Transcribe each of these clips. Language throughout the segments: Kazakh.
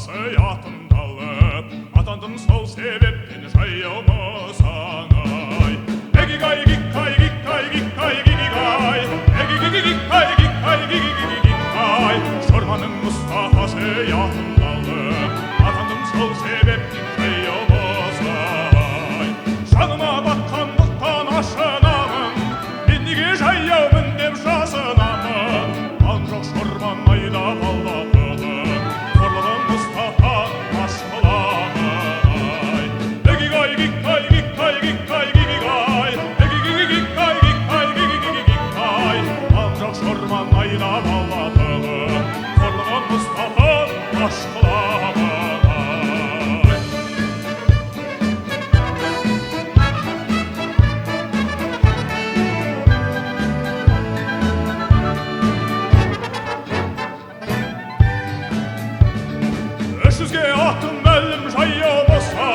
атын алып, атандым сол себептен жаяума саңай. Эгигай, гиккай, гиккай, гиккай, гигигай, эгигигиккай, гиккай, гигигигиккай. Шорманың Мұстафасы атын алып, атандым сол себептен жаяума саңай. Жаныма батқандықтан ашынамын, мен неге жаяумын деп жасынамын. Ан жоқ шорман айдап алдатылып, қорлығым Мұстафан аш қыламын. Эгигай, гиккай, гиккай, гиккай, гигигай, эгигигиккай, гиккай, гигигигиккай. Ан жоқ шорман айдап алдатылып, қорлығым Мұстафан аш қыламын. Жүзге атын мәлім жаяу болса,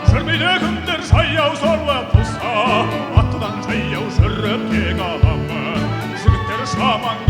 жүрмейді күндер жаяу сорлы болса, аттыдан жаяу жүріп кек аламын. Жігіттер шаман